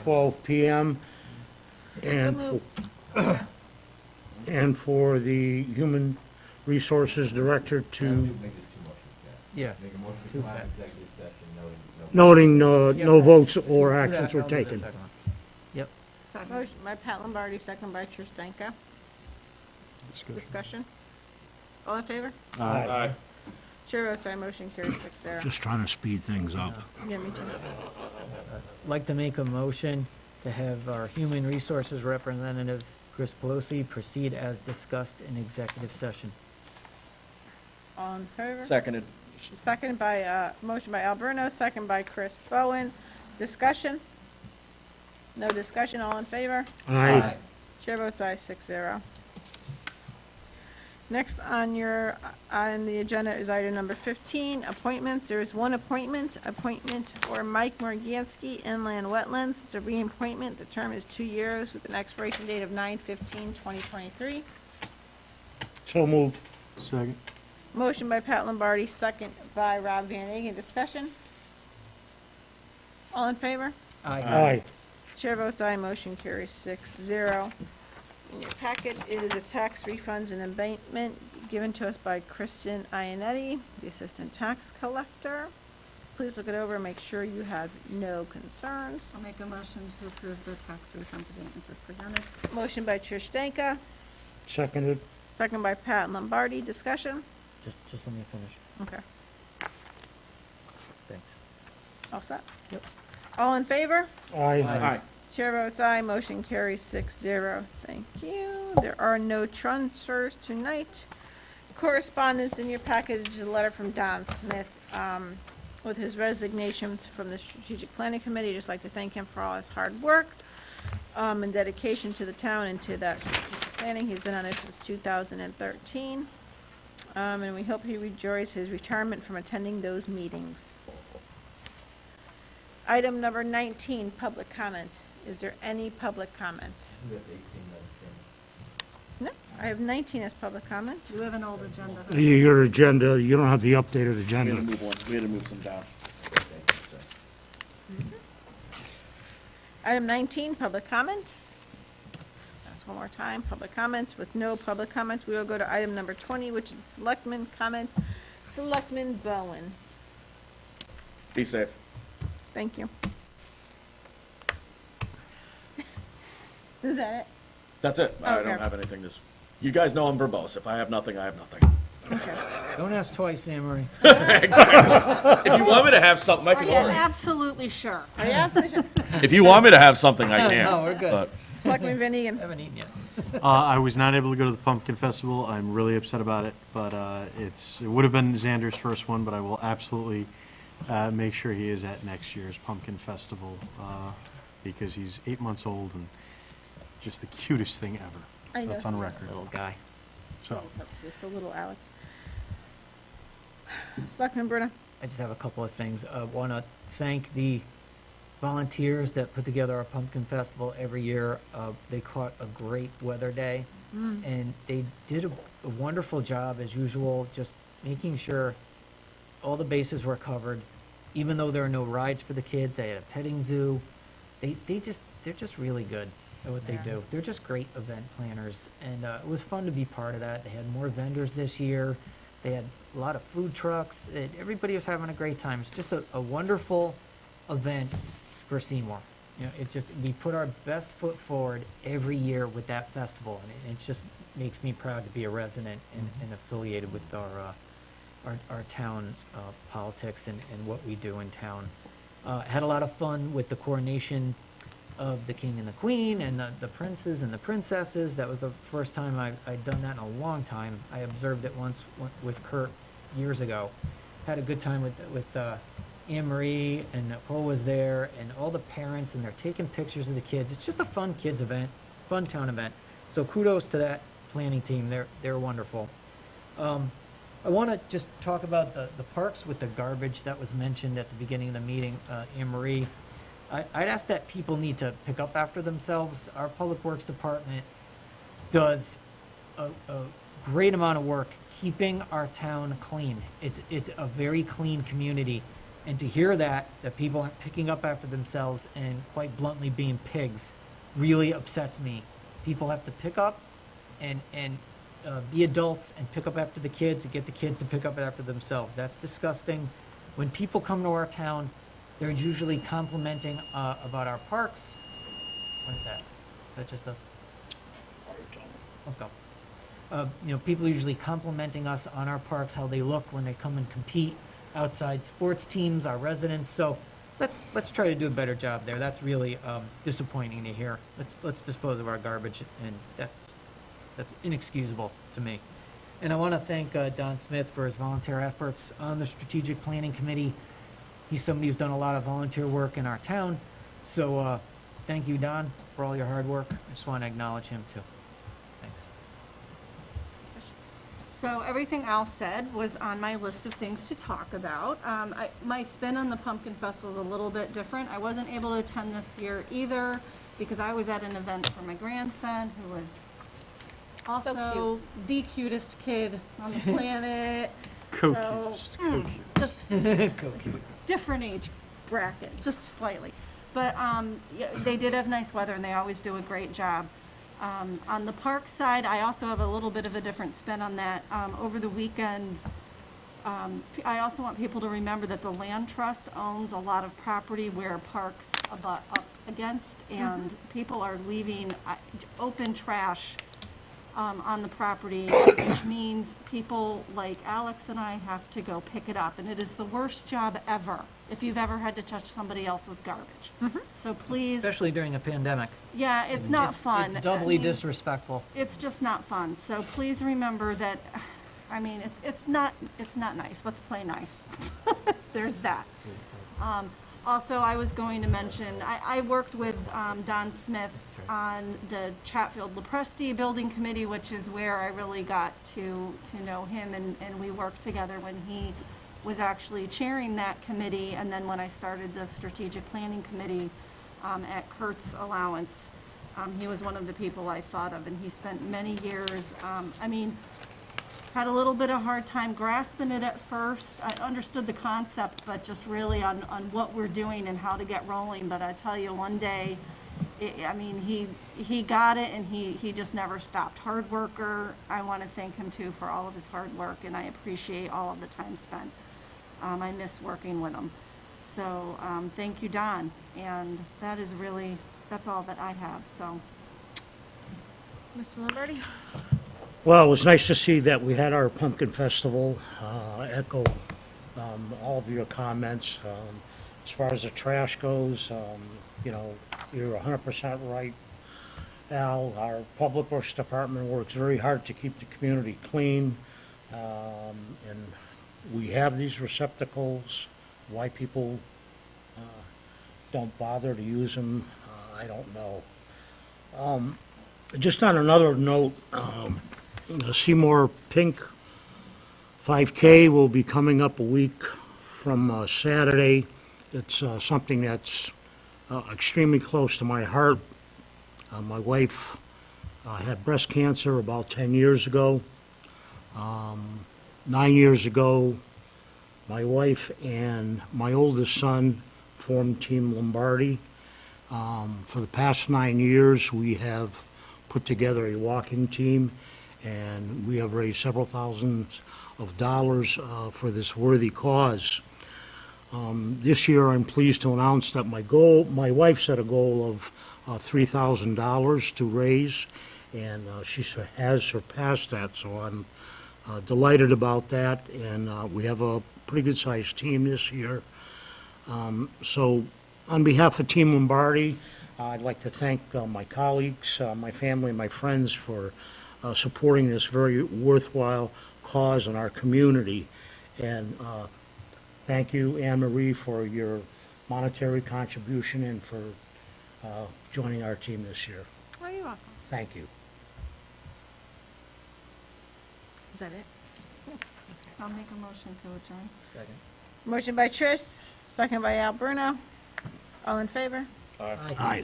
12 p.m. And So for, and for the Human Resources Director to, Make it two motions, yeah. Yeah. Make a motion to Two come out of back. executive session, noting no. noting no votes or Do that, actions were I'll do the taken. second one. Yep. Motion by Pat Lombardi, second by Trish Danka. Discussion? All in favor? Aye. Chair votes aye, motion carries 6-0. Just trying to speed things up. Yeah, me too. I'd like to make a motion to have our Human Resources Representative, Chris Pelosi, proceed as discussed in executive session. All in favor? Seconded. Second by, motion by Alberno, second by Chris Bowen. Discussion? No discussion, all in favor? Aye. Chair votes aye, 6-0. Next on the agenda is item number 15, appointments. There is one appointment for Mike Morganski, Inland Wetlands. It's a reappointment. The term is 2 years with an expiration date of 9/15/2023. So moved. Second. Motion by Pat Lombardi, second by Rob Van Agen. Discussion? All in favor? Aye. Chair votes aye, motion carries 6-0. In your packet is a tax refunds and abatement given to us by Kristen Ionetti, the Assistant Tax Collector. Please look it over and make sure you have no concerns. I'll make a motion to approve the tax refunds abatements as presented. Motion by Trish Danka, Seconded. second by Pat Lombardi. Discussion? Just let me finish. Okay. Thanks. All set? Yep. All in favor? Aye. Chair votes aye, motion carries 6-0. Thank you. There are no transfers tonight. Correspondence in your package is a letter from Don Smith with his resignation from the Strategic Planning Committee. Just like to thank him for all his hard work and dedication to the town and to that strategic planning. He's been on it since 2013. And we hope he enjoys his retirement from attending those meetings. Item number 19, public comment. Is there any public comment? We have 18 minutes, No, I have 19 as public comment. Do we have an old agenda? Your agenda, you don't have the updated We had to agenda. move one, we had to move some down. Item 19, public comment. That's one more time, public comment. With no public comment, we will go to item number 20, which is selectman comment. Selectman Bowen. Be safe. Thank you. Is that it? That's it. I Okay. don't have anything this, you guys know I'm verbose. If I have nothing, I have nothing. Okay. Don't ask twice, Anne Marie. Exactly. If you want me to have something, I Are can you order. absolutely sure? Are you absolutely sure? If you want me to have something, I can. No, we're good. But Selectman Van Egan. Haven't eaten yet. I was not able to go to the Pumpkin Festival. I'm really upset about it, but it would have been Xander's first one, but I will absolutely make sure he is at next year's Pumpkin Festival because he's 8 months old and just the cutest thing ever. I know. That's on record. Little guy. So, Just a little Alex. Selectman Bruna. I just have a couple of things. I want to thank the volunteers that put together our pumpkin festival every year. They caught a great weather day, and they did a wonderful job as usual, just making sure all the bases were covered. Even though there are no rides for the kids, they had a petting zoo. They're just really good at what they do. They're just great event planners, and it was fun to be part of that. They had more vendors this year. They had a lot of food trucks. Everybody was having a great time. It's just a wonderful event for Seymour. You know, we put our best foot forward every year with that festival, and it just makes me proud to be a resident and affiliated with our town politics and what we do in town. Had a lot of fun with the coronation of the king and the queen and the princes and the princesses. That was the first time I'd done that in a long time. I observed it once with Kurt years ago. Had a good time with Anne Marie, and Nicole was there, and all the parents, and they're taking pictures of the kids. It's just a fun kids event, fun town event. So kudos to that planning team. They're wonderful. I want to just talk about the parks with the garbage that was mentioned at the beginning of the meeting, Anne Marie. I'd ask that people need to pick up after themselves. Our Public Works Department does a great amount of work keeping our town clean. It's a very clean community, And to hear that people aren't picking up after themselves and quite bluntly being pigs really upsets me. People have to pick up and be adults and pick up after the kids and get the kids to pick up after themselves. That's disgusting. When people come to our town, they're usually complimenting about our parks. What is that? Is that just a... Okay. People are usually complimenting us on our parks, how they look when they come and compete outside sports teams, our residents. So let's try to do a better job there. That's really disappointing to hear. Let's dispose of our garbage, and that's inexcusable to me. And I want to thank Don Smith for his volunteer efforts on the Strategic Planning Committee. He's somebody who's done a lot of volunteer work in our town. So thank you, Don, for all your hard work. I just want to acknowledge him, too. Thanks. So everything Al said was on my list of things to talk about. My spin on the Pumpkin Festival is a little bit different. I wasn't able to attend this year either because I was at an event for my grandson, who was also the cutest kid on the planet. Co-cutest. Just different age bracket, just slightly. But yeah, they did have nice weather, and they always do a great job. On the park side, I also have a little bit of a different spin on that. Over the weekend, I also want people to remember that the Land Trust owns a lot of property where parks abut up against, and people are leaving open trash on the property, which means people like Alex and I have to go pick it up, and it is the worst job ever if you've ever had to touch somebody else's garbage. So please, Especially during a pandemic. yeah, it's not fun. It's doubly I mean, disrespectful. it's just not fun. So please remember that. I mean, it's not nice. Let's play nice. There's that. Also, I was going to mention, I worked with Don Smith on the Chatfield-Lepresti Building Committee, which is where I really got to know him, and we worked together when he was actually chairing that committee, and then when I started the Strategic Planning Committee at Kurt's allowance, he was one of the people I thought of, and he spent many years, had a little bit of hard time grasping it at first. I understood the concept, but just really on what we're doing and how to get rolling. But I tell you, one day, he got it, and he just never stopped. Hard worker. I want to thank him too for all of his hard work, and I appreciate all of the time spent. I miss working with him. So thank you, Don. And that's all that I have. So. Mr. Lombardi? Well, it was nice to see that we had our pumpkin festival. Echo all of your comments. As far as the trash goes, you're 100% right, Al. Our Public Works Department works very hard to keep the community clean. And we have these receptacles. Why people don't bother to use them, I don't know. Just on another note, the Seymour Pink 5K will be coming up a week from Saturday. It's something that's extremely close to my heart. My wife had breast cancer about 10 years ago. 9 years ago, my wife and my oldest son formed Team Lombardi. For the past 9 years, we have put together a walking team, and we have raised several thousands of dollars for this worthy cause. This year, I'm pleased to announce that my wife set a goal of $3,000 to raise, and she has surpassed that, so I'm delighted about that, and we have a pretty good-sized team this year. So on behalf of Team Lombardi, I'd like to thank my colleagues, my family, and my friends for supporting this very worthwhile cause in our community. And thank you, Anne Marie, for your monetary contribution and for joining our team this year. Oh, you're welcome. Thank you. Is that it? I'll make a motion to adjourn. Second. Motion by Trish, second by Al Bruno. All in favor? Aye.